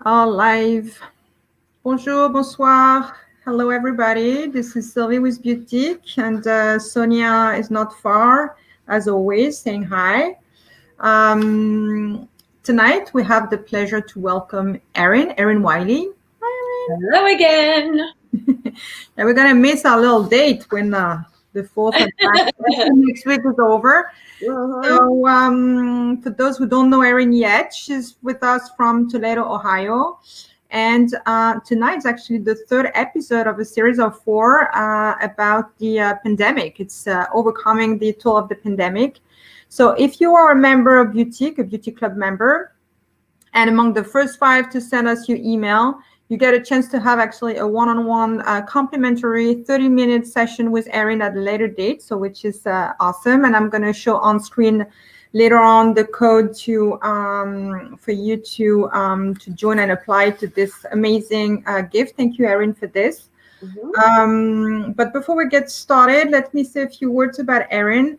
Live. Bonjour, bonsoir. Hello, everybody. This is Sylvie with Beautique, and Sonia is not far, as always, saying hi. Tonight, we have the pleasure to welcome Erin Wiley. Hi, Erin. Hello again. And we're going to miss our little date when the 4th and next week is over. So for those who don't know Erin yet, she's with us from Toledo, Ohio. And tonight's actually the third episode of a series of 4 about the pandemic. It's overcoming the toll of the pandemic. So if you are a member of Beautique, a Beauty Club member, and among the first 5 to send us your email, you get a chance to have actually a one-on-one complimentary 30-minute session with Erin at a later date, so which is awesome. And I'm going to show on screen later on the code to for you to join and apply to this amazing gift. Thank you, Erin, for this. But before we get started, let me say a few words about Erin.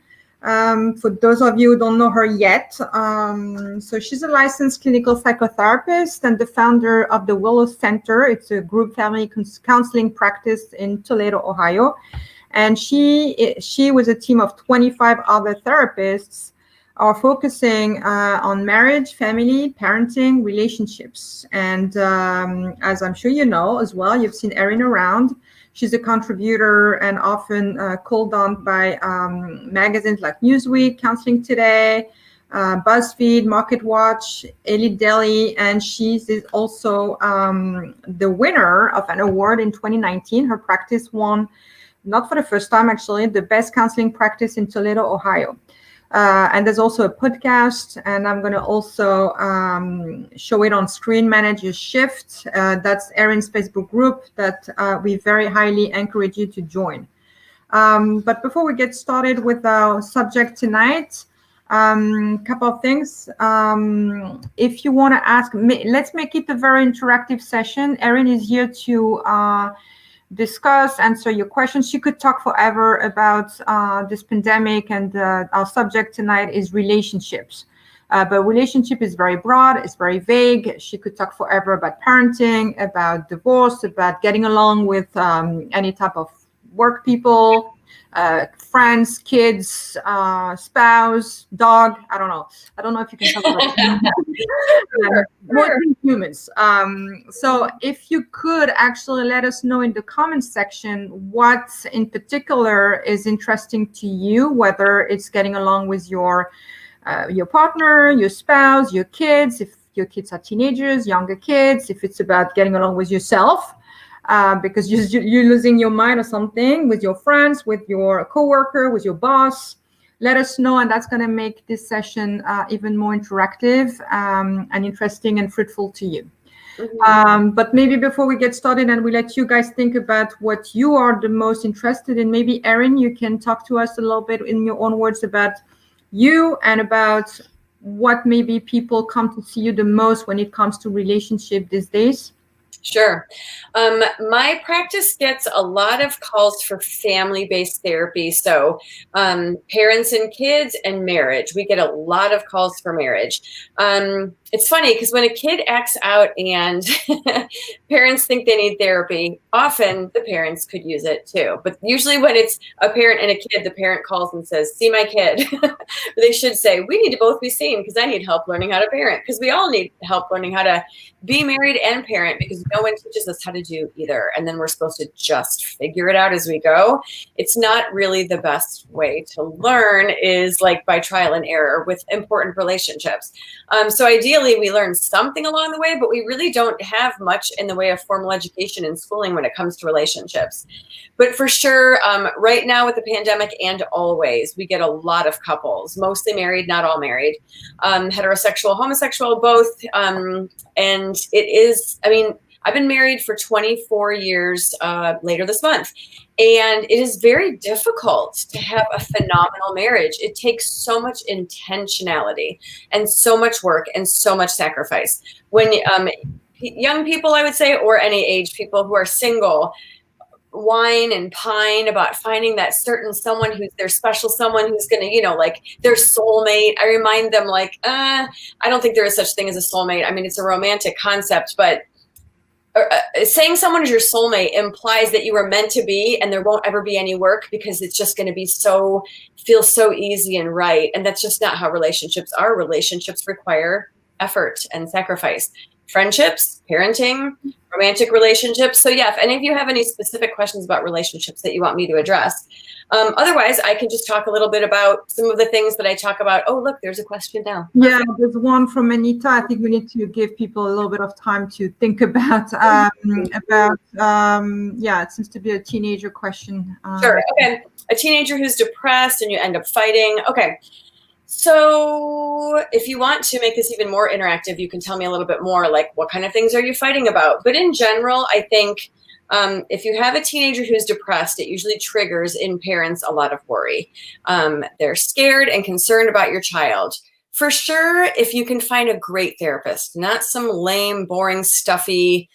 For those of you who don't know her yet, so she's a licensed clinical psychotherapist and the founder of the Willow Center. It's a group family counseling practice in Toledo, Ohio. And she with a team of 25 other therapists are focusing on marriage, family, parenting, relationships. And as I'm sure you know as well, you've seen Erin around. She's a contributor and often called on by magazines like Newsweek, Counseling Today, BuzzFeed, MarketWatch, Elite Daily, and she's also the winner of an award in 2019. Her practice won, not for the first time actually, the best counseling practice in Toledo, Ohio. And there's also a podcast, and I'm going to also show it on screen, Manage Your Shift. That's Erin's Facebook group that we very highly encourage you to join. But before we get started with our subject tonight, couple of things. If you want to ask, let's make it a very interactive session. Erin is here to discuss, answer your questions. She could talk forever about this pandemic, and our subject tonight is relationships. But relationship is very broad, it's very vague. She could talk forever about parenting, about divorce, about getting along with any type of work people, friends, kids, spouse, dog. I don't know if you can talk about more than humans. So if you could actually let us know in the comments section what in particular is interesting to you, whether it's getting along with your partner, your spouse, your kids, if your kids are teenagers, younger kids, if it's about getting along with yourself, because you're losing your mind or something, with your friends, with your coworker, with your boss. Let us know, and that's going to make this session even more interactive and interesting and fruitful to you. But maybe before we get started and we let you guys think about what you are the most interested in, maybe Erin, you can talk to us a little bit in your own words about you and about what maybe people come to see you the most when it comes to relationship these days. Sure. My practice gets a lot of calls for family-based therapy. So parents and kids and marriage. We get a lot of calls for marriage. It's funny because when a kid acts out and parents think they need therapy, often the parents could use it too. But usually when it's a parent and a kid, the parent calls and says, see my kid. They should say, we need to both be seen because I need help learning how to parent, because we all need help learning how to be married and parent, because no one teaches us how to do either. And then we're supposed to just figure it out as we go. It's not really the best way to learn, is like by trial and error with important relationships. So ideally, we learn something along the way, but we really don't have much in the way of formal education and schooling when it comes to relationships. But for sure, right now with the pandemic and always, we get a lot of couples, mostly married, not all married, heterosexual, homosexual, both. And it is, I mean, I've been married for 24 years later this month. And it is very difficult to have a phenomenal marriage. It takes so much intentionality and so much work and so much sacrifice. When young people, I would say, or any age people who are single, whine and pine about finding that certain someone who's their special someone who's going to, like their soulmate. I remind them like, I don't think there is such thing as a soulmate. I mean, it's a romantic concept, but saying someone is your soulmate implies that you were meant to be and there won't ever be any work because it's just going to be feel so easy and right. And that's just not how relationships are. Relationships require effort and sacrifice. Friendships, parenting, romantic relationships. So yeah, if any of you have any specific questions about relationships that you want me to address, otherwise I can just talk a little bit about some of the things that I talk about. Oh, look, there's a question now. Yeah, there's one from Anita. I think we need to give people a little bit of time to think about, it seems to be a teenager question. Sure, okay. A teenager who's depressed and you end up fighting. Okay. So if you want to make this even more interactive, you can tell me a little bit more, like what kind of things are you fighting about? But in general, I think if you have a teenager who's depressed, it usually triggers in parents a lot of worry. They're scared and concerned about your child. For sure, if you can find a great therapist, not some lame, boring, stuffy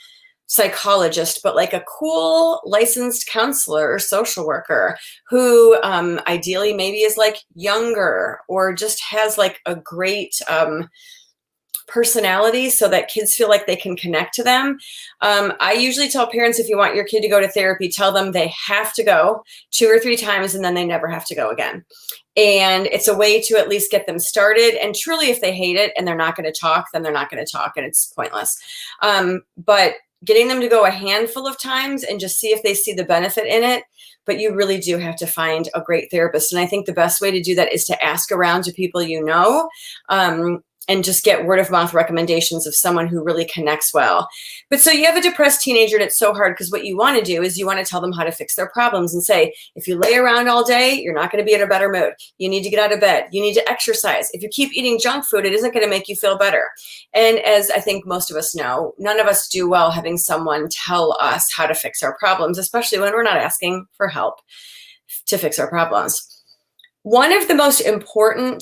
psychologist, but like a cool licensed counselor or social worker who ideally maybe is like younger or just has like a great personality so that kids feel like they can connect to them. I usually tell parents, if you want your kid to go to therapy, tell them they have to go 2 or 3 times and then they never have to go again. And it's a way to at least get them started. And truly, if they hate it and they're not going to talk, then they're not going to talk and it's pointless. But getting them to go a handful of times and just see if they see the benefit in it. But you really do have to find a great therapist. And I think the best way to do that is to ask around to people you know, and just get word of mouth recommendations of someone who really connects well. But so you have a depressed teenager and it's so hard because what you want to do is you want to tell them how to fix their problems and say, if you lay around all day, you're not going to be in a better mood. You need to get out of bed. You need to exercise. If you keep eating junk food, it isn't going to make you feel better. And as I think most of us know, none of us do well having someone tell us how to fix our problems, especially when we're not asking for help to fix our problems. One of the most important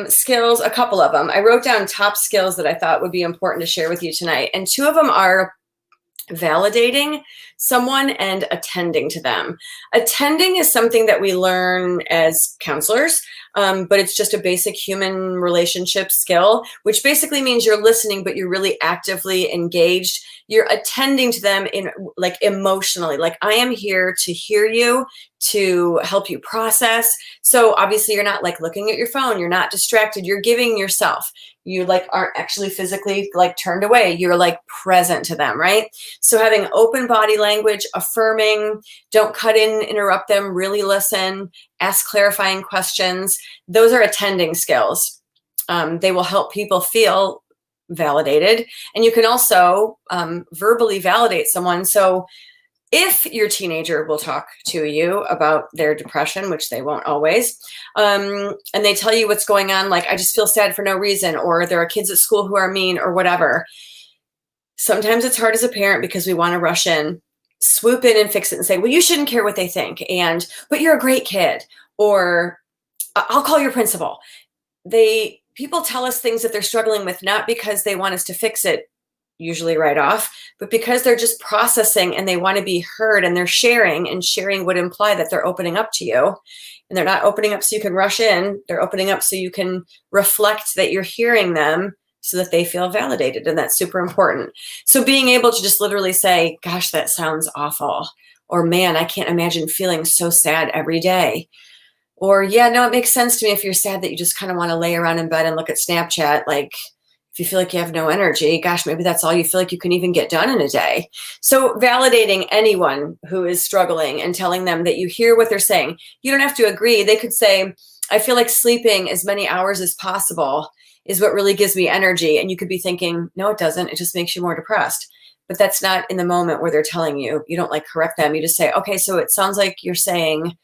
skills, a couple of them, I wrote down top skills that I thought would be important to share with you tonight. And 2 of them are validating someone and attending to them. Attending is something that we learn as counselors, but it's just a basic human relationship skill, which basically means you're listening, but you're really actively engaged. You're attending to them in like emotionally, like I am here to hear you, to help you process. So obviously you're not like looking at your phone, you're not distracted, you're giving yourself. You like aren't actually physically like turned away. You're like present to them, right? So having open body language, affirming, don't cut in, interrupt them, really listen, ask clarifying questions. Those are attending skills. They will help people feel validated. And you can also verbally validate someone. So if your teenager will talk to you about their depression, which they won't always, and they tell you what's going on, like, I just feel sad for no reason, or there are kids at school who are mean or whatever. Sometimes it's hard as a parent because we want to rush in, swoop in and fix it and say, well, you shouldn't care what they think. But you're a great kid, or I'll call your principal. People tell us things that they're struggling with, not because they want us to fix it, usually right off, but because they're just processing and they want to be heard, and they're sharing, and sharing would imply that they're opening up to you. And they're not opening up so you can rush in. They're opening up so you can reflect that you're hearing them so that they feel validated. And that's super important. So being able to just literally say, gosh, that sounds awful. Or man, I can't imagine feeling so sad every day. Or yeah, no, it makes sense to me if you're sad that you just kind of want to lay around in bed and look at Snapchat. Like, if you feel like you have no energy, gosh, maybe that's all you feel like you can even get done in a day. So validating anyone who is struggling and telling them that you hear what they're saying. You don't have to agree. They could say, I feel like sleeping as many hours as possible is what really gives me energy. And you could be thinking, no, it doesn't. It just makes you more depressed. But that's not in the moment where they're telling you. You don't like correct them. You just say, okay, so it sounds like you're saying,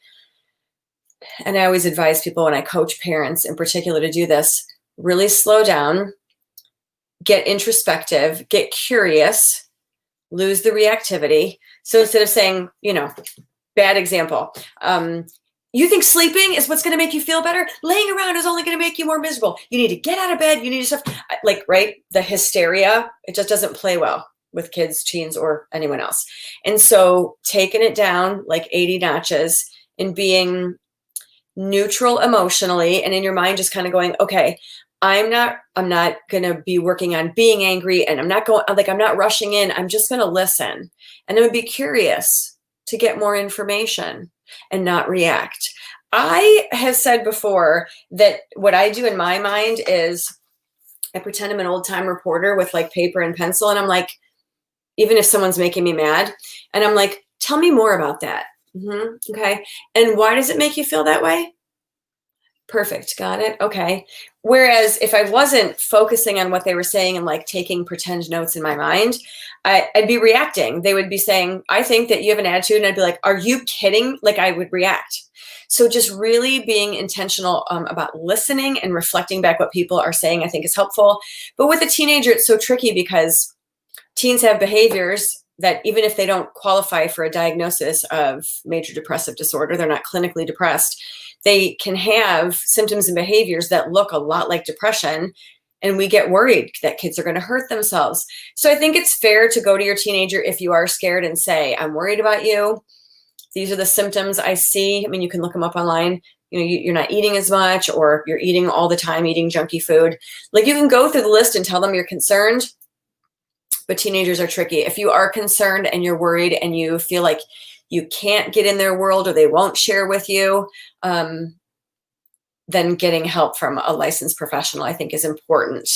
and I always advise people when I coach parents in particular to do this, really slow down, get introspective, get curious, lose the reactivity. So instead of saying, bad example, you think sleeping is what's going to make you feel better? Laying around is only going to make you more miserable. You need to get out of bed. You need to stuff, like, right? The hysteria, it just doesn't play well. with kids, teens, or anyone else. And so taking it down like 80 notches and being neutral emotionally, and in your mind just kind of going, okay, I'm not going to be working on being angry, and I'm not rushing in. I'm just going to listen, and I'm going to be curious to get more information and not react. I have said before that what I do in my mind is I pretend I'm an old time reporter with like paper and pencil. And I'm like, even if someone's making me mad, and I'm like, tell me more about that. Okay. And why does it make you feel that way? Perfect. Got it. Okay. Whereas if I wasn't focusing on what they were saying and like taking pretend notes in my mind, I'd be reacting. They would be saying, I think that you have an attitude. And I'd be like, are you kidding? Like I would react. So just really being intentional about listening and reflecting back what people are saying, I think is helpful. But with a teenager, it's so tricky because teens have behaviors that even if they don't qualify for a diagnosis of major depressive disorder, they're not clinically depressed, they can have symptoms and behaviors that look a lot like depression. And we get worried that kids are going to hurt themselves. So I think it's fair to go to your teenager if you are scared and say, I'm worried about you. These are the symptoms I see. I mean, you can look them up online. You know, you're not eating as much, or you're eating all the time, eating junky food. Like you can go through the list and tell them you're concerned. But teenagers are tricky. If you are concerned and you're worried and you feel like you can't get in their world or they won't share with you, then getting help from a licensed professional, I think, is important.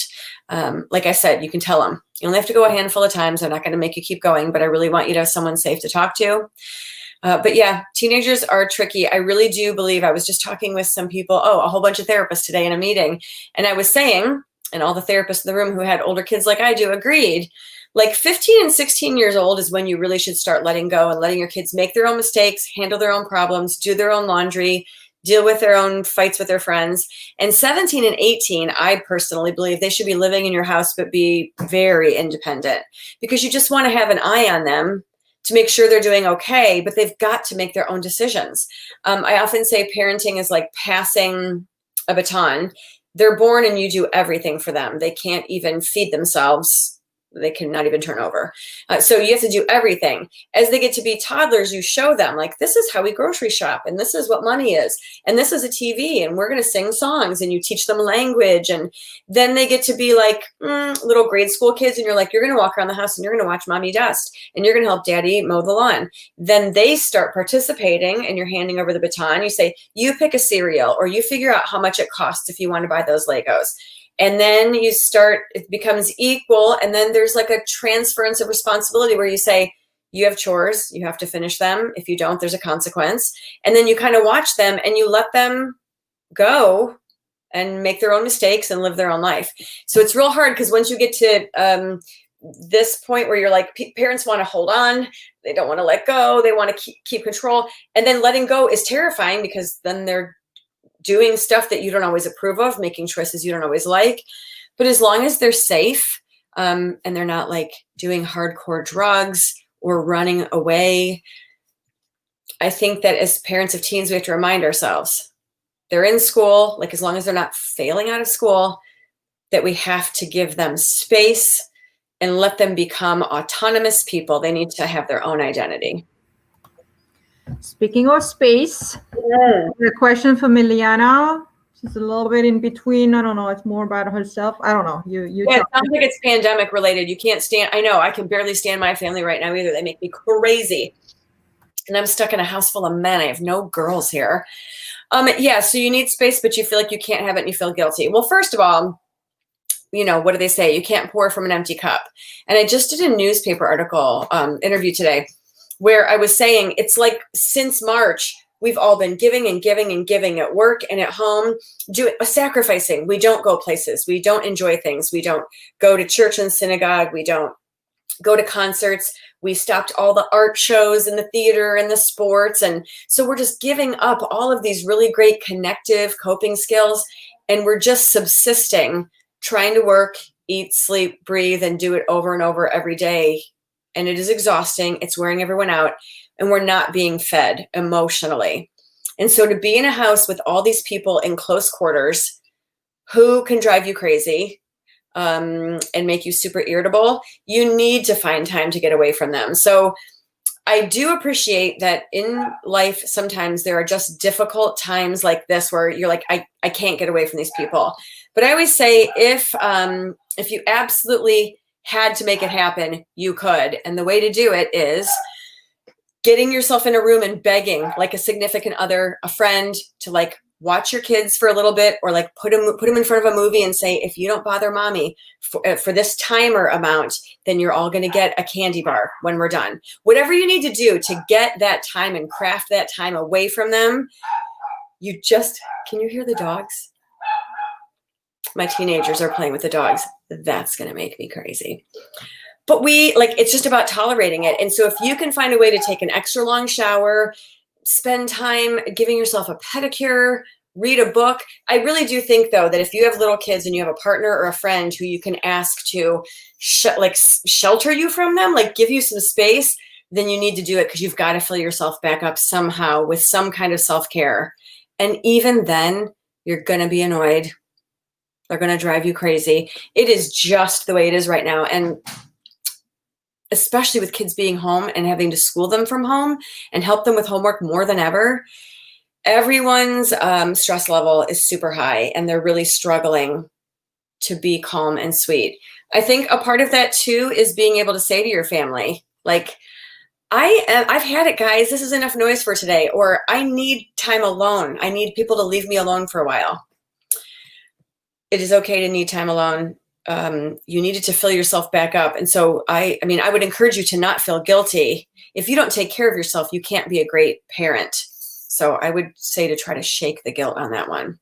Like I said, you can tell them. You only have to go a handful of times. I'm not going to make you keep going, but I really want you to have someone safe to talk to. But yeah, teenagers are tricky. I really do believe, I was just talking with some people, a whole bunch of therapists today in a meeting. And I was saying, and all the therapists in the room who had older kids like I do agreed, like 15 and 16 years old is when you really should start letting go and letting your kids make their own mistakes, handle their own problems, do their own laundry, deal with their own fights with their friends. And 17 and 18, I personally believe they should be living in your house, but be very independent, because you just want to have an eye on them to make sure they're doing okay, but they've got to make their own decisions. I often say parenting is like passing a baton. They're born and you do everything for them. They can't even feed themselves. They cannot even turn over. So you have to do everything. As they get to be toddlers, you show them like, this is how we grocery shop, and this is what money is, and this is a TV, and we're going to sing songs, and you teach them language. And then they get to be like little grade school kids, and you're like, you're going to walk around the house and you're going to watch mommy dust, and you're going to help daddy mow the lawn. Then they start participating, and you're handing over the baton. You say, you pick a cereal, or you figure out how much it costs if you want to buy those Legos. And then you start, it becomes equal. And then there's like a transference of responsibility where you say, you have chores, you have to finish them. If you don't, there's a consequence. And then you kind of watch them and you let them go and make their own mistakes and live their own life. So it's real hard, because once you get to this point where you're like, parents want to hold on, they don't want to let go, they want to keep control. And then letting go is terrifying, because then they're doing stuff that you don't always approve of, making choices you don't always like. But as long as they're safe and they're not like doing hardcore drugs or running away, I think that as parents of teens, we have to remind ourselves they're in school, like as long as they're not failing out of school, that we have to give them space and let them become autonomous people. They need to have their own identity. Speaking of space, a question from Miliana. She's a little bit in between. I don't know. It's more about herself. I don't know. You. Yeah, it sounds like it's pandemic related. You can't stand. I know. I can barely stand my family right now either. They make me crazy, and I'm stuck in a house full of men. I have no girls here. Yeah. So you need space, but you feel like you can't have it, and you feel guilty. Well, first of all, you know, what do they say? You can't pour from an empty cup. And I just did a newspaper article interview today, where I was saying it's like since March, we've all been giving and giving and giving at work and at home, sacrificing. We don't go places. We don't enjoy things. We don't go to church and synagogue. We don't go to concerts. We stopped all the art shows and the theater and the sports. And so we're just giving up all of these really great connective coping skills. And we're just subsisting, trying to work, eat, sleep, breathe, and do it over and over every day. And it is exhausting. It's wearing everyone out, and we're not being fed emotionally. And so to be in a house with all these people in close quarters who can drive you crazy, and make you super irritable, you need to find time to get away from them. So I do appreciate that in life, sometimes there are just difficult times like this where you're like, I can't get away from these people. But I always say, if you absolutely had to make it happen, you could. And the way to do it is getting yourself in a room and begging like a significant other, a friend, to like watch your kids for a little bit, or like put them in front of a movie and say, if you don't bother mommy for this timer amount, then you're all going to get a candy bar when we're done. Whatever you need to do to get that time and craft that time away from them. Can you hear the dogs? My teenagers are playing with the dogs. That's going to make me crazy. But it's just about tolerating it. And so if you can find a way to take an extra long shower, spend time giving yourself a pedicure, read a book. I really do think, though, that if you have little kids and you have a partner or a friend who you can ask to shelter you from them, like give you some space, then you need to do it, because you've got to fill yourself back up somehow with some kind of self-care. And even then, you're going to be annoyed. They're going to drive you crazy. It is just the way it is right now. And especially with kids being home and having to school them from home and help them with homework more than ever, everyone's stress level is super high, and they're really struggling to be calm and sweet. I think a part of that too is being able to say to your family, like, I've had it, guys. This is enough noise for today. Or I need time alone. I need people to leave me alone for a while. It is okay to need time alone. You needed to fill yourself back up. And so I would encourage you to not feel guilty. If you don't take care of yourself, you can't be a great parent. So I would say to try to shake the guilt on that one.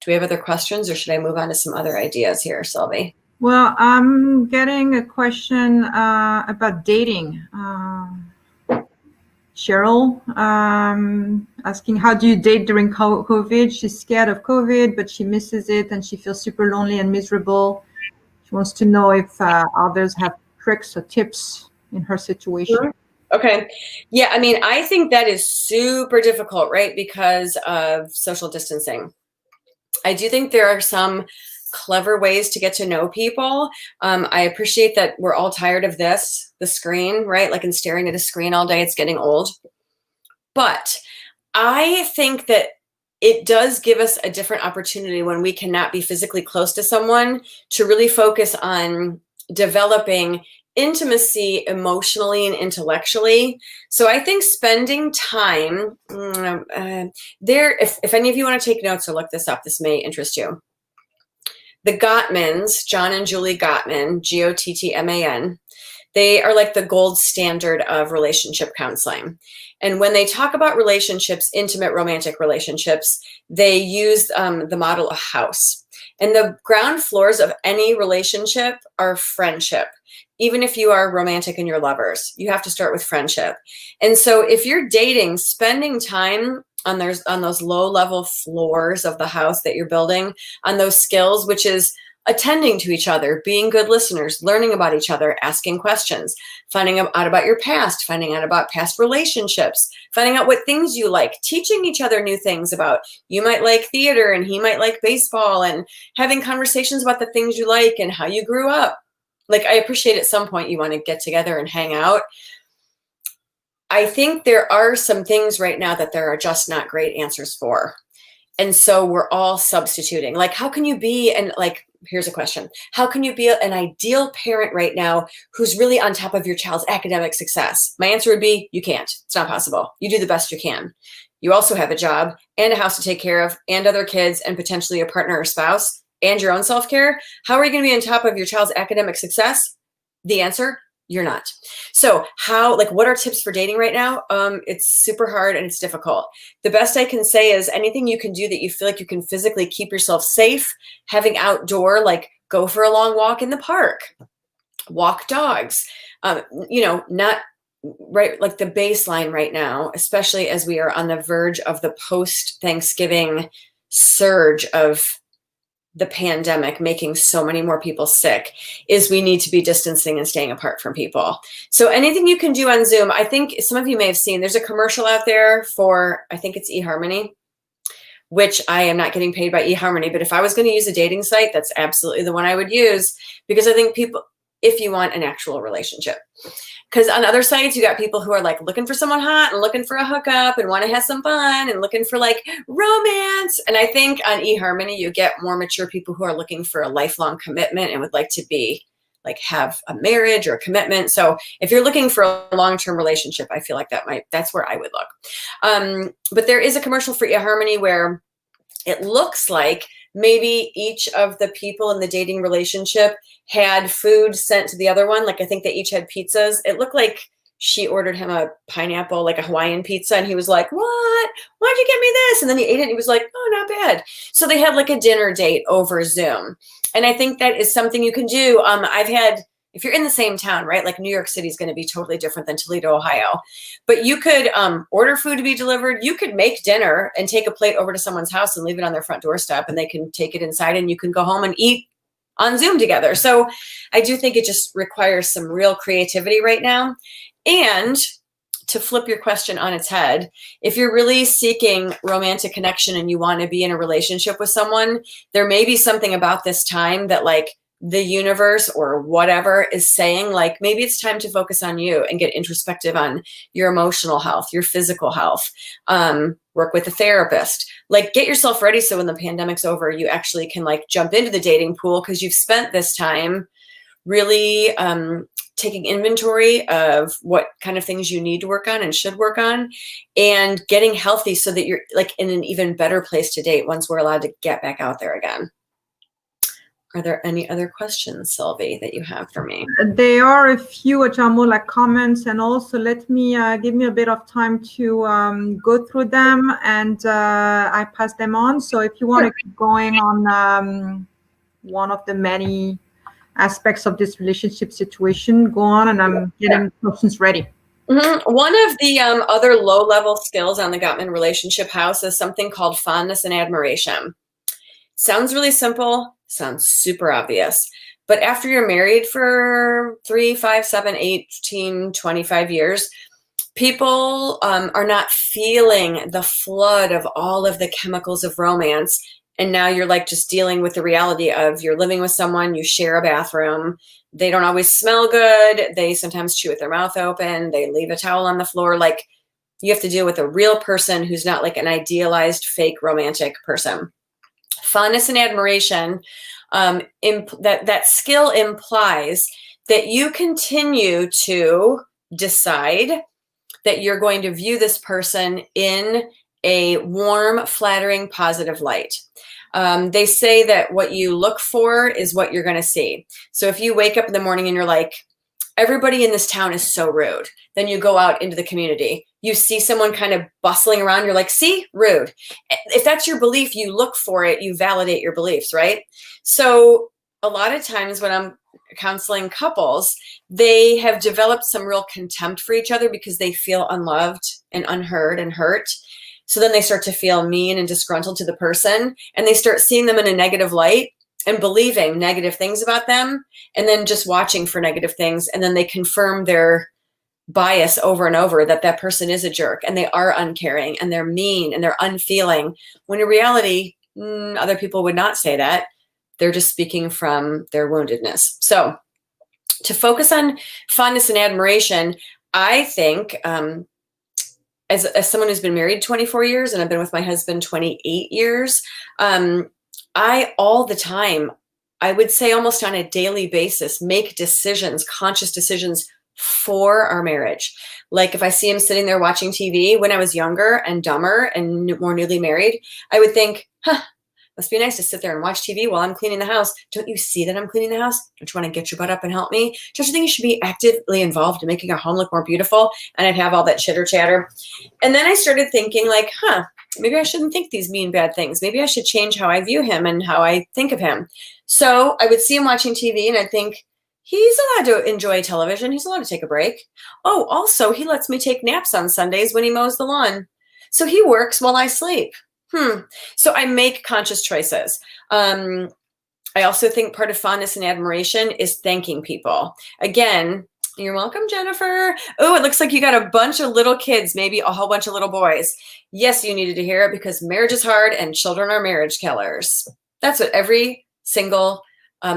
Do we have other questions, or should I move on to some other ideas here, Sylvie? Well, I'm getting a question about dating. Cheryl asking, how do you date during COVID? She's scared of COVID, but she misses it, and she feels super lonely and miserable. She wants to know if others have tricks or tips in her situation. Sure. Okay. Yeah, I think that is super difficult, right? Because of social distancing. I do think there are some clever ways to get to know people. I appreciate that we're all tired of the screen, right? Like, in staring at a screen all day, it's getting old. But I think that it does give us a different opportunity when we cannot be physically close to someone to really focus on developing intimacy emotionally and intellectually. So I think spending time there, if any of you want to take notes or look this up, this may interest you. The Gottmans, John and Julie Gottman, Gottman, they are like the gold standard of relationship counseling. And when they talk about relationships, intimate romantic relationships, they use the model of a house. And the ground floors of any relationship are friendship. Even if you are romantic and you're lovers, you have to start with friendship. And so if you're dating, spending time on those low-level floors of the house that you're building, on those skills, which is attending to each other, being good listeners, learning about each other, asking questions, finding out about your past, finding out about past relationships, finding out what things you like, teaching each other new things about, you might like theater and he might like baseball, and having conversations about the things you like and how you grew up. Like, I appreciate at some point you want to get together and hang out. I think there are some things right now that there are just not great answers for. And so we're all substituting. Like, how can you be, and like, here's a question. How can you be an ideal parent right now who's really on top of your child's academic success? My answer would be, you can't. It's not possible. You do the best you can. You also have a job and a house to take care of, and other kids, and potentially a partner or spouse, and your own self-care. How are you going to be on top of your child's academic success? The answer, you're not. So what are tips for dating right now? It's super hard and it's difficult. The best I can say is anything you can do that you feel like you can physically keep yourself safe, having outdoor, like go for a long walk in the park, walk dogs, not right, like the baseline right now, especially as we are on the verge of the post-Thanksgiving surge of the pandemic making so many more people sick, is we need to be distancing and staying apart from people. So anything you can do on Zoom, I think some of you may have seen, there's a commercial out there for, I think it's eHarmony, which I am not getting paid by eHarmony, but if I was going to use a dating site, that's absolutely the one I would use, because I think people, if you want an actual relationship, because on other sites, you got people who are like looking for someone hot and looking for a hookup and want to have some fun and looking for like romance. And I think on eHarmony, you get more mature people who are looking for a lifelong commitment and would like to be like have a marriage or a commitment. So if you're looking for a long-term relationship, I feel like that's where I would look. But there is a commercial for eHarmony where it looks like maybe each of the people in the dating relationship had food sent to the other one. Like I think they each had pizzas. It looked like she ordered him a pineapple, like a Hawaiian pizza. And he was like, what? Why'd you get me this? And then he ate it and he was like, oh, not bad. So they had like a dinner date over Zoom. And I think that is something you can do. If you're in the same town, right? Like New York City is going to be totally different than Toledo, Ohio. But you could order food to be delivered. You could make dinner and take a plate over to someone's house and leave it on their front doorstep, and they can take it inside and you can go home and eat on Zoom together. So I do think it just requires some real creativity right now. And to flip your question on its head, if you're really seeking romantic connection and you want to be in a relationship with someone, there may be something about this time that like the universe or whatever is saying, like, maybe it's time to focus on you and get introspective on your emotional health, your physical health, work with a therapist, like get yourself ready. So when the pandemic's over, you actually can like jump into the dating pool because you've spent this time really taking inventory of what kind of things you need to work on and should work on and getting healthy so that you're like in an even better place to date once we're allowed to get back out there again. Are there any other questions, Sylvie, that you have for me? There are a few which are more like comments, and also let me give me a bit of time to go through them, and I pass them on. So if you want to keep going on one of the many aspects of this relationship situation, go on, and I'm getting questions ready. Mm-hmm. One of the other low-level skills on the Gottman Relationship House is something called fondness and admiration. Sounds really simple, sounds super obvious. But after you're married for 3, 5, 7, 18, 25 years, people are not feeling the flood of all of the chemicals of romance. And now you're like just dealing with the reality of you're living with someone, you share a bathroom, they don't always smell good, they sometimes chew with their mouth open, they leave a towel on the floor. Like you have to deal with a real person who's not like an idealized fake romantic person. Fondness and admiration, that skill implies that you continue to decide that you're going to view this person in a warm, flattering, positive light. They say that what you look for is what you're going to see. So if you wake up in the morning and you're like, everybody in this town is so rude, then you go out into the community, you see someone kind of bustling around, you're like, see, rude. If that's your belief, you look for it, you validate your beliefs, right? So a lot of times when I'm counseling couples, they have developed some real contempt for each other because they feel unloved and unheard and hurt. So then they start to feel mean and disgruntled to the person, and they start seeing them in a negative light and believing negative things about them, and then just watching for negative things. And then they confirm their bias over and over that that person is a jerk and they are uncaring and they're mean and they're unfeeling, when in reality, other people would not say that. They're just speaking from their woundedness. So to focus on fondness and admiration, I think as someone who's been married 24 years and I've been with my husband 28 years, I all the time, I would say almost on a daily basis, make decisions, conscious decisions for our marriage. Like if I see him sitting there watching TV when I was younger and dumber and more newly married, I would think, must be nice to sit there and watch TV while I'm cleaning the house. Don't you see that I'm cleaning the house? Don't you want to get your butt up and help me? Don't you think you should be actively involved in making our home look more beautiful? And I'd have all that chitter chatter. And then I started thinking like, maybe I shouldn't think these mean, bad things. Maybe I should change how I view him and how I think of him. So I would see him watching TV and I'd think, he's allowed to enjoy television. He's allowed to take a break. Oh, also, he lets me take naps on Sundays when he mows the lawn. So he works while I sleep. So I make conscious choices. I also think part of fondness and admiration is thanking people. Again, You're welcome, Jennifer. Oh, it looks like you got a bunch of little kids, maybe a whole bunch of little boys. Yes, you needed to hear it because marriage is hard and children are marriage killers. That's what every single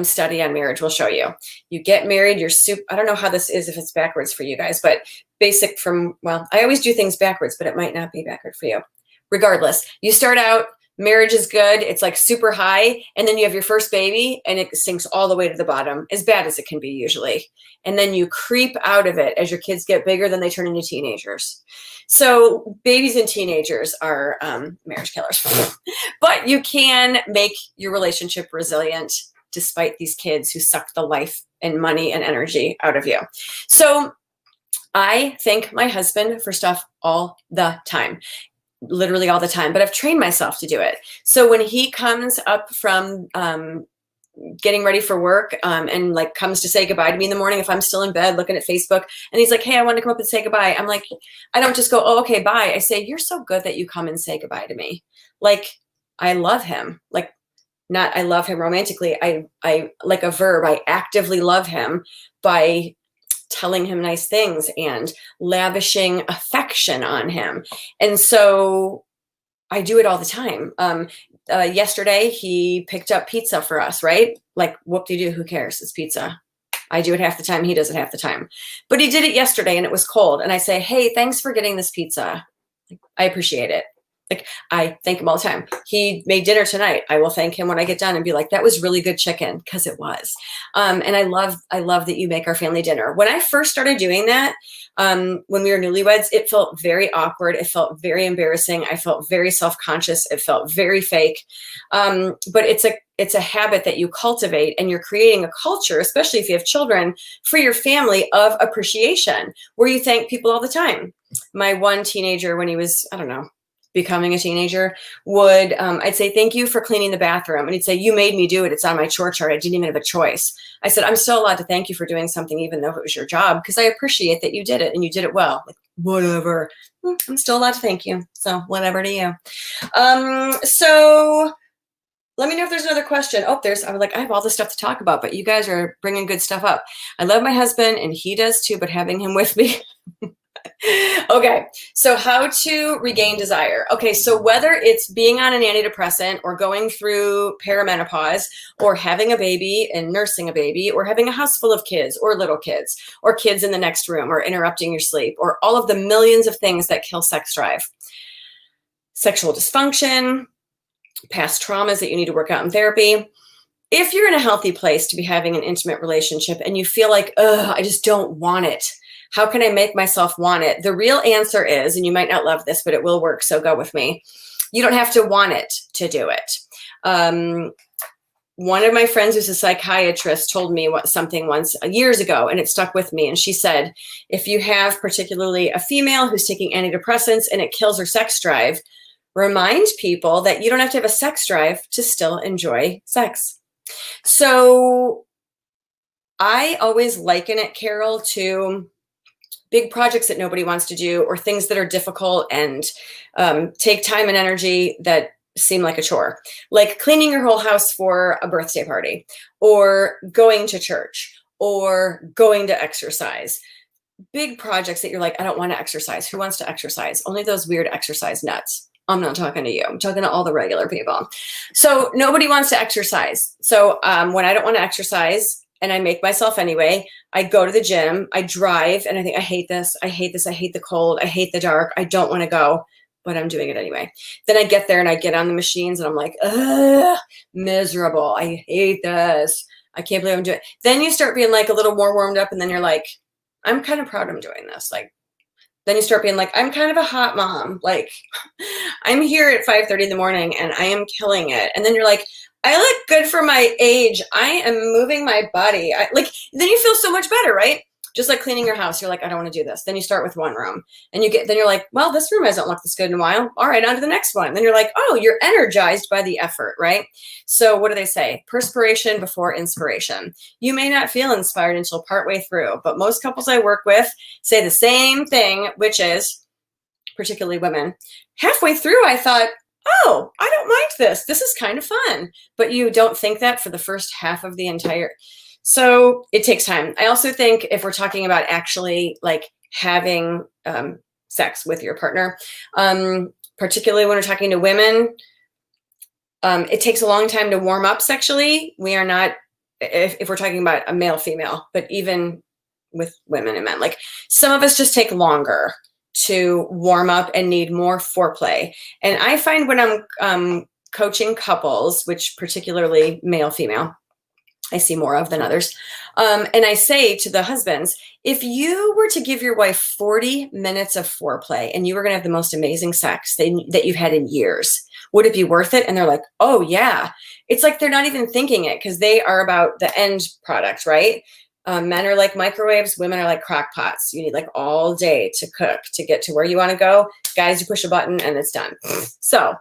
study on marriage will show you. You get married, you're I don't know how this is if it's backwards for you guys, but basic well, I always do things backwards, but it might not be backward for you. Regardless, you start out, marriage is good, it's like super high, and then you have your first baby and it sinks all the way to the bottom, as bad as it can be usually. And then you creep out of it as your kids get bigger, then they turn into teenagers. So babies and teenagers are marriage killers. But you can make your relationship resilient despite these kids who suck the life and money and energy out of you. So I thank my husband for stuff all the time, literally all the time, but I've trained myself to do it. So when he comes up from getting ready for work and like comes to say goodbye to me in the morning, if I'm still in bed looking at Facebook and he's like, hey, I want to come up and say goodbye. I'm like, I don't just go, oh, okay, bye. I say, you're so good that you come and say goodbye to me. Like, I love him. Like, not I love him romantically. I like a verb. I actively love him by telling him nice things and lavishing affection on him. And so I do it all the time. Yesterday, he picked up pizza for us, right? Like, whoop-de-doo, who cares? It's pizza. I do it half the time. He does it half the time. But he did it yesterday and it was cold. And I say, hey, thanks for getting this pizza. I appreciate it. Like, I thank him all the time. He made dinner tonight. I will thank him when I get done and be like, that was really good chicken, because it was. And I love that you make our family dinner. When I first started doing that, when we were newlyweds, it felt very awkward. It felt very embarrassing. I felt very self-conscious. It felt very fake. But it's a habit that you cultivate, and you're creating a culture, especially if you have children, for your family of appreciation, where you thank people all the time. My one teenager, when he was, I don't know, becoming a teenager, would I'd say, thank you for cleaning the bathroom, and he'd say, you made me do it, it's on my chore chart, I didn't even have a choice. I said, I'm still allowed to thank you for doing something even though it was your job, because I appreciate that you did it and you did it well. Like, whatever, I'm still allowed to thank you, so whatever to you. So let me know if there's another question. I was like, I have all this stuff to talk about, but you guys are bringing good stuff up. I love my husband and he does too, but having him with me okay, so how to regain desire. Okay, so whether it's being on an antidepressant or going through perimenopause or having a baby and nursing a baby or having a house full of kids or little kids or kids in the next room or interrupting your sleep or all of the millions of things that kill sex drive, sexual dysfunction, past traumas that you need to work out in therapy. If you're in a healthy place to be having an intimate relationship and you feel like, I just don't want it, how can I make myself want it? The real answer is, and you might not love this, but it will work, so go with me. You don't have to want it to do it. One of my friends who's a psychiatrist told me something once years ago, and it stuck with me. And she said, if you have particularly a female who's taking antidepressants and it kills her sex drive, remind people that you don't have to have a sex drive to still enjoy sex. So I always liken it, Carol, to big projects that nobody wants to do or things that are difficult and take time and energy that seem like a chore, like cleaning your whole house for a birthday party or going to church or going to exercise. Big projects that you're like, I don't want to exercise. Who wants to exercise? Only those weird exercise nuts. I'm not talking to you. I'm talking to all the regular people. So nobody wants to exercise. So when I don't want to exercise, and I make myself anyway, I go to the gym, I drive, and I think, I hate this, I hate the cold, I hate the dark, I don't want to go, but I'm doing it anyway. Then I get there and I get on the machines and I'm like, ugh, miserable, I hate this, I can't believe I'm doing it. Then you start being like a little more warmed up and then you're like, I'm kind of proud I'm doing this. Like, then you start being like, I'm kind of a hot mom. Like, I'm here at 5:30 in the morning and I am killing it. And then you're like, I look good for my age. I am moving my body. Then you feel so much better, right? Just like cleaning your house. You're like, I don't want to do this. Then you start with one room and then you're like, well, this room hasn't looked this good in a while. All right, on to the next one. Then you're like, oh, you're energized by the effort, right? So what do they say? Perspiration before inspiration. You may not feel inspired until partway through, but most couples I work with say the same thing, which is, particularly women, halfway through, I thought, oh, I don't mind this. This is kind of fun. But you don't think that for the first half of the entire. So it takes time. I also think if we're talking about actually like having sex with your partner, particularly when we're talking to women, it takes a long time to warm up sexually. We are not, if we're talking about a male, female, but even with women and men, like some of us just take longer to warm up and need more foreplay. And I find when I'm coaching couples, which particularly male, female, I see more of than others. And I say to the husbands, if you were to give your wife 40 minutes of foreplay and you were going to have the most amazing sex that you've had in years, would it be worth it? And they're like, oh yeah. It's like they're not even thinking it because they are about the end product, right? Men are like microwaves, women are like crock pots. You need like all day to cook to get to where you want to go. Guys, you push a button and it's done. So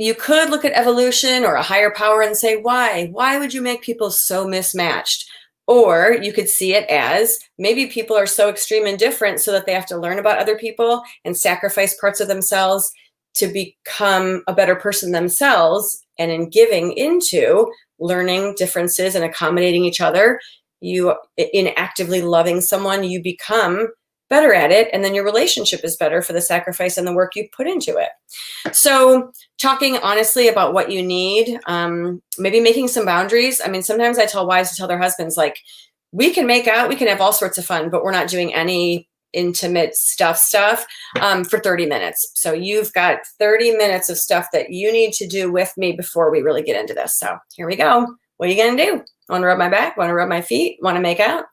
you could look at evolution or a higher power and say, why? Why would you make people so mismatched? Or you could see it as maybe people are so extreme and different so that they have to learn about other people and sacrifice parts of themselves to become a better person themselves. And in giving into learning differences and accommodating each other, in actively loving someone, you become better at it. And then your relationship is better for the sacrifice and the work you put into it. So talking honestly about what you need, maybe making some boundaries. I mean, sometimes I tell wives to tell their husbands, like, we can make out, we can have all sorts of fun, but we're not doing any intimate stuff for 30 minutes. So you've got 30 minutes of stuff that you need to do with me before we really get into this. So here we go. What are you going to do? Want to rub my back? Want to rub my feet? Want to make out?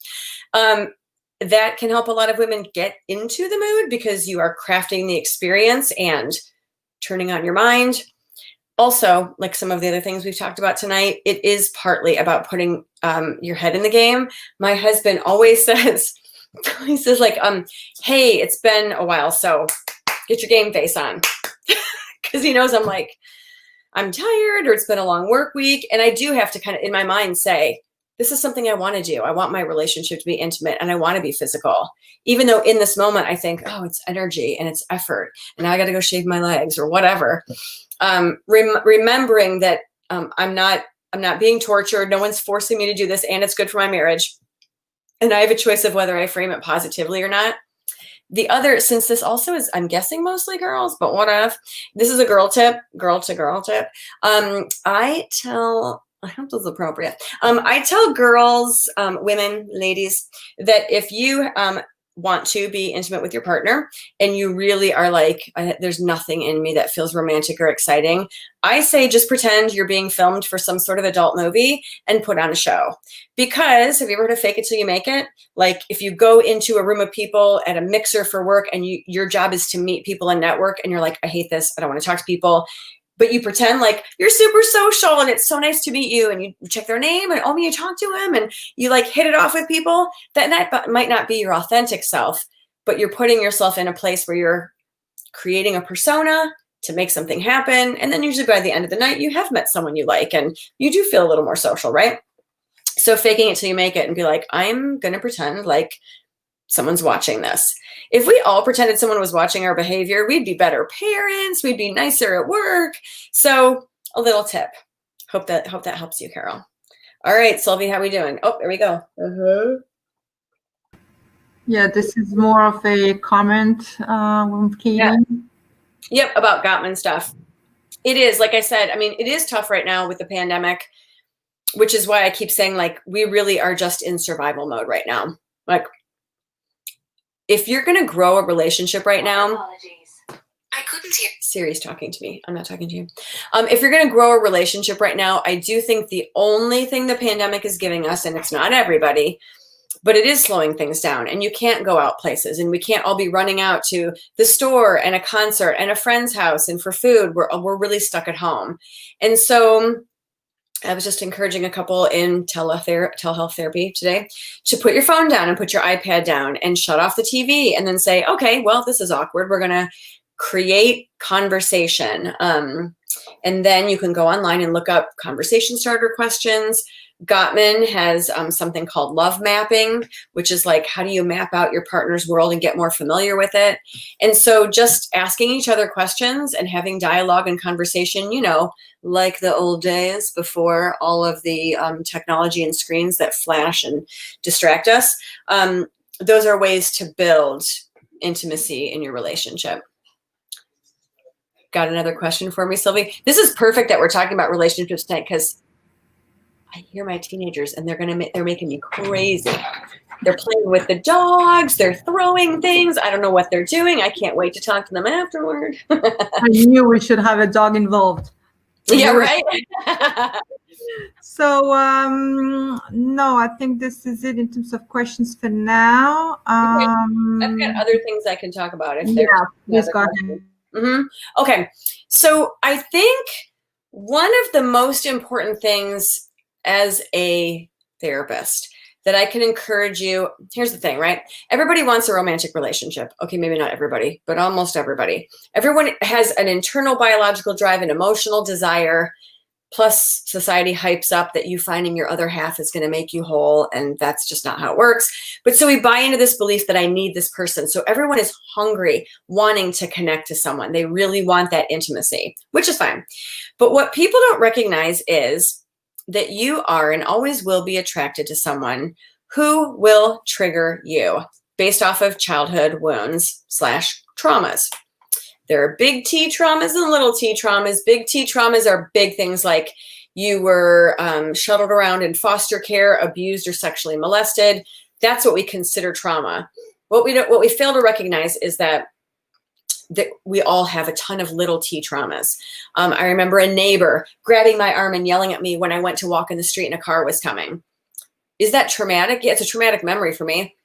That can help a lot of women get into the mood because you are crafting the experience and turning on your mind. Also, like some of the other things we've talked about tonight, it is partly about putting your head in the game. My husband always says, he says like, hey, it's been a while, so get your game face on. Because he knows I'm tired or it's been a long work week. And I do have to kind of, in my mind, say, this is something I want to do. I want my relationship to be intimate and I want to be physical. Even though in this moment I think, oh, it's energy and it's effort and now I got to go shave my legs or whatever. Remembering that I'm not being tortured. No one's forcing me to do this and it's good for my marriage. And I have a choice of whether I frame it positively or not. The other, since this also is, I'm guessing mostly girls, but what if this is a girl tip, girl to girl tip. I hope this is appropriate. I tell girls, women, ladies, that if you want to be intimate with your partner and you really are like, there's nothing in me that feels romantic or exciting, I say just pretend you're being filmed for some sort of adult movie and put on a show. Because have you ever heard of fake it till you make it? Like if you go into a room of people at a mixer for work and your job is to meet people and network and you're like, I hate this, I don't want to talk to people. But you pretend like you're super social and it's so nice to meet you and you check their name and you talk to them and you like hit it off with people. That might not be your authentic self, but you're putting yourself in a place where you're creating a persona to make something happen. And then usually by the end of the night, you have met someone you like and you do feel a little more social, right? So faking it till you make it and be like, I'm going to pretend like someone's watching this. If we all pretended someone was watching our behavior, we'd be better parents. We'd be nicer at work. So a little tip. Hope that helps you, Carol. All right, Sylvie, how we doing? Oh, there we go. Yeah, this is more of a comment from Katie. Yeah. Yep, about Gottman stuff. It is, like I said, I mean, it is tough right now with the pandemic, which is why I keep saying, like, we really are just in survival mode right now. Like, if you're going to grow a relationship right now, I couldn't hear. Siri's talking to me. I'm not talking to you. If you're going to grow a relationship right now, I do think the only thing the pandemic is giving us, and it's not everybody, but it is slowing things down. And you can't go out places, and we can't all be running out to the store and a concert and a friend's house and for food. We're really stuck at home. And so I was just encouraging a couple in telehealth therapy today to put your phone down and put your iPad down and shut off the TV and then say, okay, well, this is awkward. We're going to create conversation. And then you can go online and look up conversation starter questions. Gottman has something called love mapping, which is like, how do you map out your partner's world and get more familiar with it? And so just asking each other questions and having dialogue and conversation, like the old days before all of the technology and screens that flash and distract us. Those are ways to build intimacy in your relationship. Got another question for me, Sylvie? This is perfect that we're talking about relationships tonight, because I hear my teenagers and they're making me crazy. They're playing with the dogs. They're throwing things. I don't know what they're doing. I can't wait to talk to them afterward. I knew we should have a dog involved. Yeah, right. So no, I think this is it in terms of questions for now. I've got other things I can talk about. Please go ahead. Okay, so I think one of the most important things as a therapist that I can encourage you, here's the thing, right? Everybody wants a romantic relationship. Okay, maybe not everybody, but almost everybody. Everyone has an internal biological drive and emotional desire, plus society hypes up that you finding your other half is going to make you whole, and that's just not how it works. But so we buy into this belief that I need this person. So everyone is hungry, wanting to connect to someone. They really want that intimacy, which is fine. But what people don't recognize is that you are and always will be attracted to someone who will trigger you based off of childhood wounds / traumas. There are big T traumas and little T traumas. Big T traumas are big things like you were shuttled around in foster care, abused or sexually molested. That's what we consider trauma. What we fail to recognize is that we all have a ton of little T traumas. I remember a neighbor grabbing my arm and yelling at me when I went to walk in the street and a car was coming. Is that traumatic? Yeah, it's a traumatic memory for me,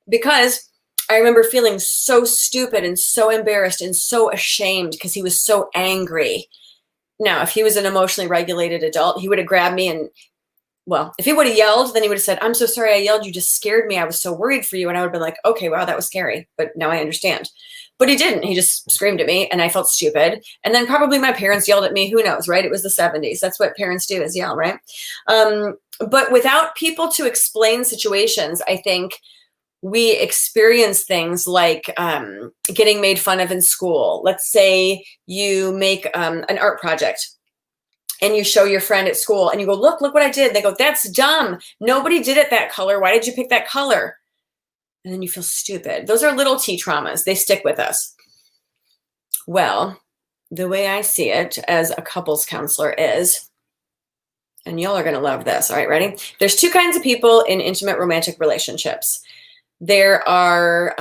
because I remember feeling so stupid and so embarrassed and so ashamed because he was so angry. Now, if he was an emotionally regulated adult, he would have grabbed me and, well, if he would have yelled, then he would have said, "I'm so sorry I yelled. You just scared me. I was so worried for you." And I would have been like, okay, wow, that was scary, but now I understand. But he didn't. He just screamed at me and I felt stupid. And then probably my parents yelled at me. Who knows, right? It was the 70s. That's what parents do, is yell, right? But without people to explain situations, I think we experience things like getting made fun of in school. Let's say you make an art project and you show your friend at school and you go, look what I did. They go, that's dumb. Nobody did it that color. Why did you pick that color? And then you feel stupid. Those are little T traumas. They stick with us. Well, the way I see it as a couples counselor is, and y'all are going to love this. All right, ready? There's two kinds of people in intimate romantic relationships. There are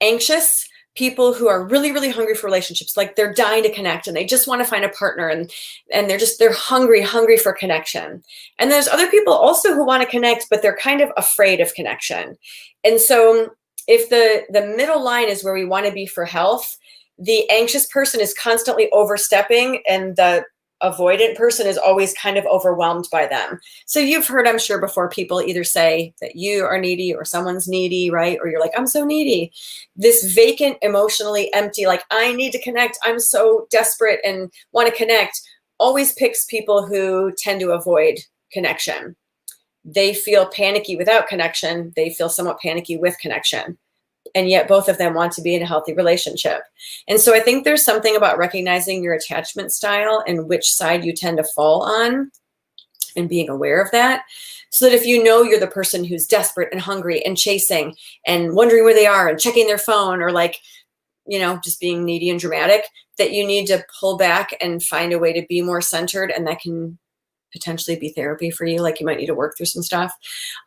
anxious people who are really, really hungry for relationships. Like they're dying to connect and they just want to find a partner, and they're hungry for connection. And there's other people also who want to connect, but they're kind of afraid of connection. And so if the middle line is where we want to be for health, the anxious person is constantly overstepping and the avoidant person is always kind of overwhelmed by them. So you've heard, I'm sure, before, people either say that you are needy or someone's needy, right? Or you're like, I'm so needy. This vacant, emotionally empty, like I need to connect, I'm so desperate and want to connect, always picks people who tend to avoid connection. They feel panicky without connection. They feel somewhat panicky with connection. And yet both of them want to be in a healthy relationship. And so I think there's something about recognizing your attachment style and which side you tend to fall on and being aware of that. So that if you know you're the person who's desperate and hungry and chasing and wondering where they are and checking their phone, or like, just being needy and dramatic, that you need to pull back and find a way to be more centered. And that can potentially be therapy for you. Like you might need to work through some stuff.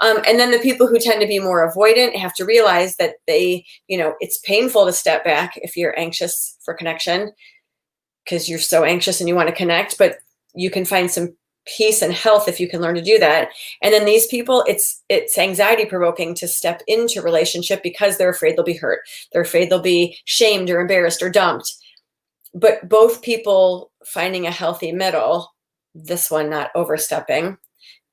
And then the people who tend to be more avoidant have to realize that it's painful to step back if you're anxious for connection, because you're so anxious and you want to connect, but you can find some peace and health if you can learn to do that. And then these people, it's anxiety provoking to step into relationship because they're afraid they'll be hurt. They're afraid they'll be shamed or embarrassed or dumped. But both people finding a healthy middle, this one not overstepping,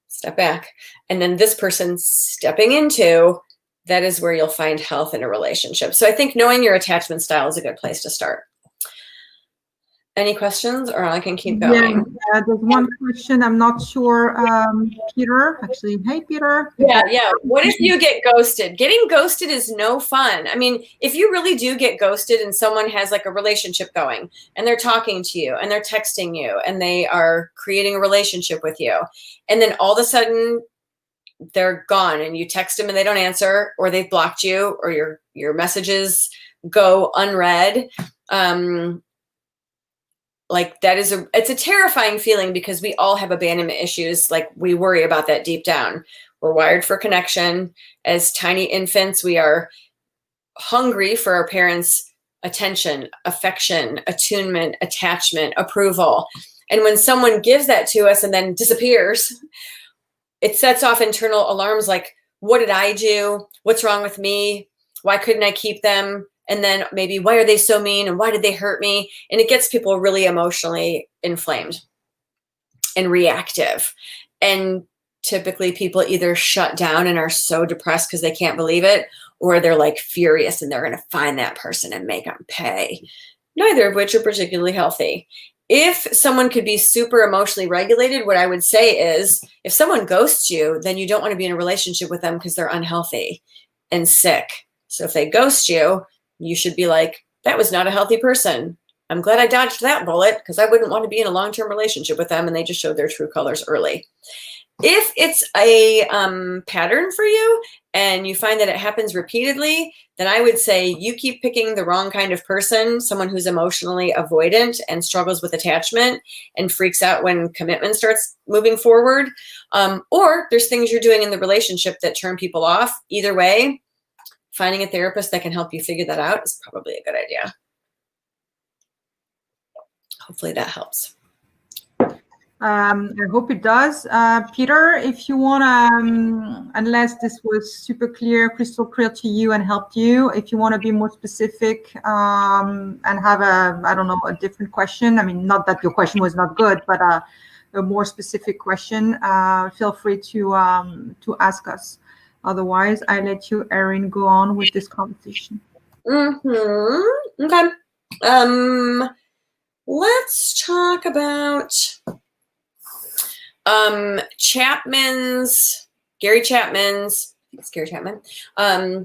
step back, and then this person stepping into, that is where you'll find health in a relationship. So I think knowing your attachment style is a good place to start. Any questions, or I can keep Yeah, going? there's one question. I'm not sure. Peter, actually, hey, Peter. Yeah. What if you get ghosted? Getting ghosted is no fun. I mean, if you really do get ghosted and someone has like a relationship going and they're talking to you and they're texting you and they are creating a relationship with you, and then all of a sudden they're gone and you text them and they don't answer, or they've blocked you, or your messages go unread, like that is it's a terrifying feeling, because we all have abandonment issues. Like, we worry about that deep down. We're wired for connection. As tiny infants, we are hungry for our parents' attention, affection, attunement, attachment, approval. And when someone gives that to us and then disappears, it sets off internal alarms like, what did I do? What's wrong with me? Why couldn't I keep them? And then maybe, why are they so mean? And why did they hurt me? And it gets people really emotionally inflamed and reactive. And typically people either shut down and are so depressed because they can't believe it, or they're like furious and they're going to find that person and make them pay. Neither of which are particularly healthy. If someone could be super emotionally regulated, what I would say is, if someone ghosts you, then you don't want to be in a relationship with them because they're unhealthy and sick. So if they ghost you, you should be like, that was not a healthy person. I'm glad I dodged that bullet, because I wouldn't want to be in a long-term relationship with them and they just showed their true colors early. If it's a pattern for you and you find that it happens repeatedly, then I would say you keep picking the wrong kind of person, someone who's emotionally avoidant and struggles with attachment and freaks out when commitment starts moving forward. Or there's things you're doing in the relationship that turn people off. Either way, finding a therapist that can help you figure that out is probably a good idea. Hopefully that helps. I hope it does. Peter, if you want to, unless this was super clear, crystal clear to you and helped you, if you want to be more specific and have I don't know, a different question. I mean, not that your question was not good, but a more specific question, feel free to ask us. Otherwise, I let you, Erin, go on with this conversation. Okay. Let's talk about Gary Chapman's, I think it's Gary Chapman. I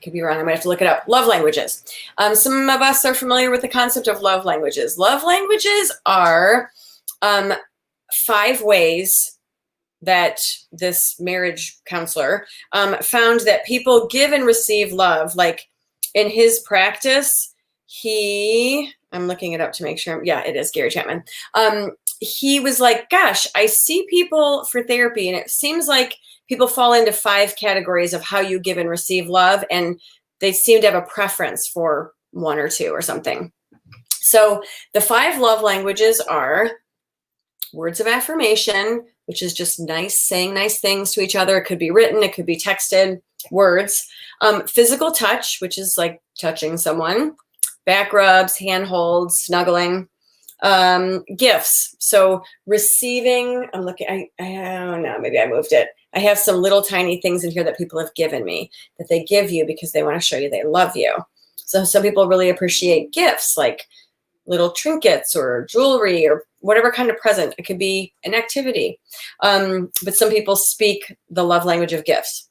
could be wrong. I might have to look it up. Love languages. Some of us are familiar with the concept of love languages. Love languages are 5 ways that this marriage counselor found that people give and receive love. Like, in his practice, I'm looking it up to make sure. Yeah, it is Gary Chapman. He was like, gosh, I see people for therapy, and it seems like people fall into 5 categories of how you give and receive love, and they seem to have a preference for 1 or 2 or something. So the 5 love languages are words of affirmation, which is just saying nice things to each other. It could be written, it could be texted, words. Physical touch, which is like touching someone. Back rubs, hand holds, snuggling. Gifts. So receiving, I'm looking, I don't know, maybe I moved it. I have some little tiny things in here that people have given me, that they give you because they want to show you they love you. So some people really appreciate gifts, like little trinkets or jewelry or whatever kind of present. It could be an activity. But some people speak the love language of gifts.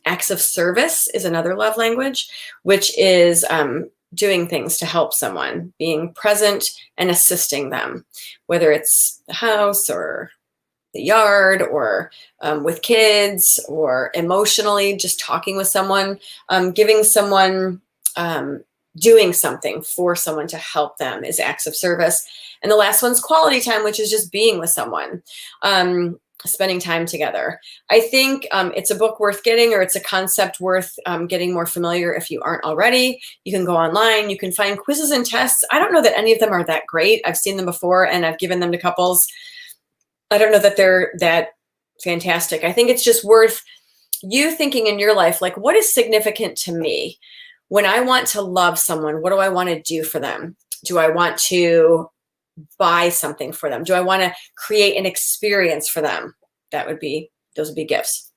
Acts of service is another love language, which is doing things to help someone, being present and assisting them, whether it's the house or the yard or with kids, or emotionally just talking with someone, giving someone, doing something for someone to help them is acts of service. And the last one's quality time, which is just being with someone, spending time together. I think it's a book worth getting, or it's a concept worth getting more familiar if you aren't already. You can go online, you can find quizzes and tests. I don't know that any of them are that great. I've seen them before and I've given them to couples. I don't know that they're that fantastic. I think it's just worth you thinking in your life, like, what is significant to me? When I want to love someone, what do I want to do for them? Do I want to buy something for them? Do I want to create an experience for them? Those would be gifts.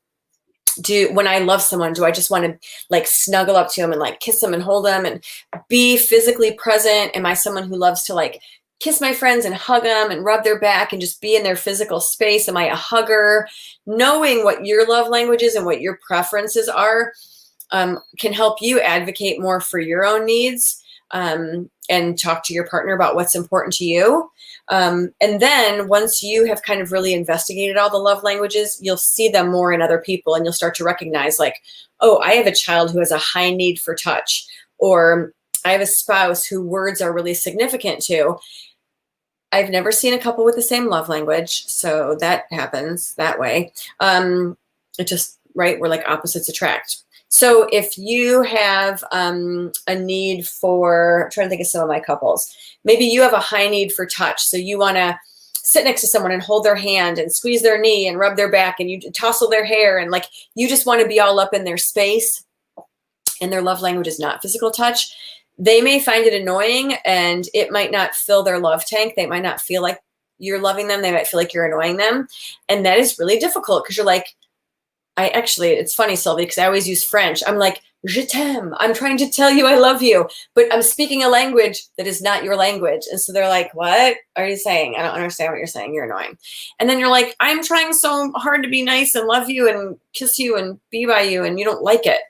when I love someone, do I just want to like snuggle up to them and like kiss them and hold them and be physically present? Am I someone who loves to like kiss my friends and hug them and rub their back and just be in their physical space? Am I a hugger? Knowing what your love language is and what your preferences are can help you advocate more for your own needs, and talk to your partner about what's important to you. And then once you have kind of really investigated all the love languages, you'll see them more in other people, and you'll start to recognize like, oh, I have a child who has a high need for touch, or I have a spouse who words are really significant to. I've never seen a couple with the same love language, so that happens that way. It just, right, we're like opposites attract. So if you have a need for, I'm trying to think of some of my couples, maybe you have a high need for touch. So you want to sit next to someone and hold their hand and squeeze their knee and rub their back and you tousle their hair, and like you just want to be all up in their space, and their love language is not physical touch. They may find it annoying, and it might not fill their love tank. They might not feel like you're loving them. They might feel like you're annoying them. And that is really difficult, because you're like, it's funny, Sylvie, because I always use French. I'm like, je t'aime. I'm trying to tell you I love you, but I'm speaking a language that is not your language. And so they're like, what are you saying? I don't understand what you're saying. You're annoying. And then you're like, I'm trying so hard to be nice and love you and kiss you and be by you, and you don't like it.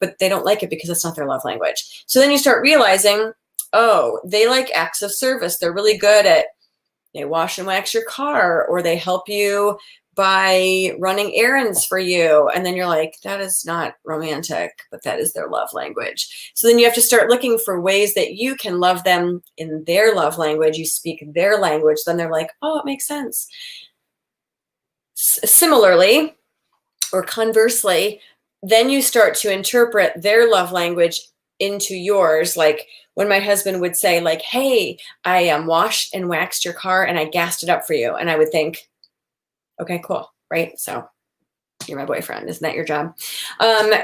But they don't like it because it's not their love language. So then you start realizing, oh, they like acts of service. They're really good at, they wash and wax your car, or they help you by running errands for you. And then you're like, that is not romantic, but that is their love language. So then you have to start looking for ways that you can love them in their love language. You speak their language. Then they're like, oh, it makes sense. Similarly, or conversely, then you start to interpret their love language into yours. Like when my husband would say like, hey, I washed and waxed your car and I gassed it up for you. And I would think, okay, cool, right? So you're my boyfriend. Isn't that your job?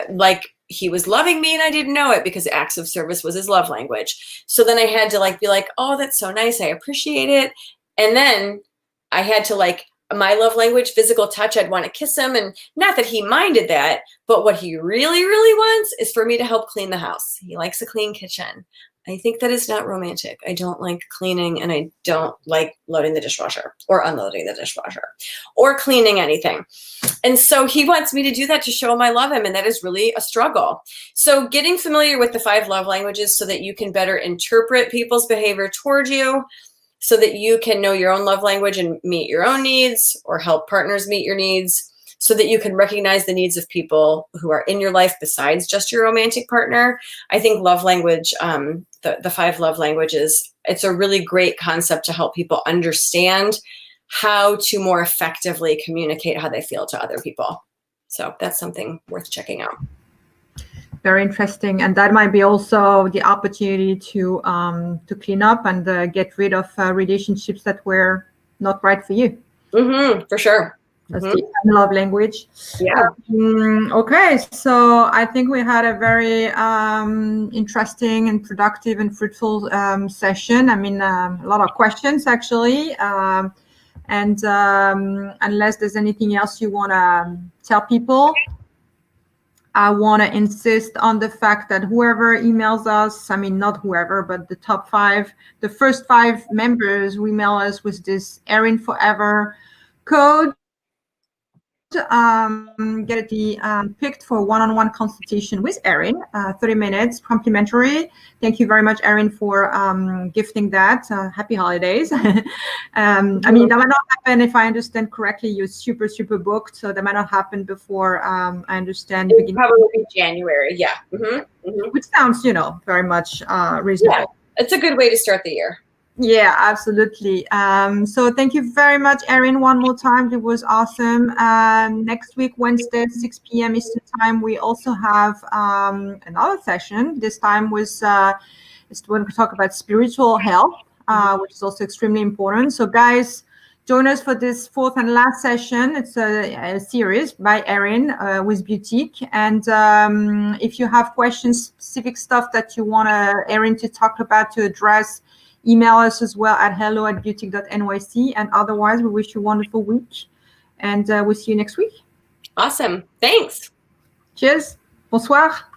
Like he was loving me and I didn't know it, because acts of service was his love language. So then I had to like be like, oh, that's so nice. I appreciate it. And then I had to like, my love language, physical touch, I'd want to kiss him. And not that he minded that, but what he really, really wants is for me to help clean the house. He likes a clean kitchen. I think that is not romantic. I don't like cleaning, and I don't like loading the dishwasher or unloading the dishwasher or cleaning anything. And so he wants me to do that to show him I love him, and that is really a struggle. So getting familiar with the 5 love languages so that you can better interpret people's behavior toward you, so that you can know your own love language and meet your own needs, or help partners meet your needs, so that you can recognize the needs of people who are in your life besides just your romantic partner. I think love language, the 5 love languages, it's a really great concept to help people understand how to more effectively communicate how they feel to other people. So that's something worth checking out. Very interesting, and that might be also the opportunity to clean up and get rid of relationships that were not right for you. For sure. That's the love language. Yeah. Okay, so I think we had a very interesting and productive and fruitful session. I mean, a lot of questions actually. And unless there's anything else you want to tell people, I want to insist on the fact that whoever emails us, I mean, not whoever, but the top 5, the first 5 members who email us with this Erin Forever code, get the picked for one-on-one consultation with Erin, 30 minutes complimentary. Thank you very much, Erin, for gifting that. Happy holidays. I mean, that might not happen, if I understand correctly. You're super, super booked, so that might not happen before, I understand. It probably be January, yeah. Which sounds, very much reasonable. Yeah, it's a good way to start the year. Yeah, absolutely. So thank you very much, Erin, one more time. It was awesome. Next week, Wednesday, 6 p.m. Eastern Time, we also have another session. This time was when we talk about spiritual health, which is also extremely important. So guys, join us for this 4th and last session. It's a series by Erin with Boutique. And if you have questions, specific stuff that you want Erin to talk about, to address, email us as well at hello@boutique.nyc. And otherwise, we wish you a wonderful week. And we'll see you next week. Awesome. Thanks. Cheers. Bonsoir.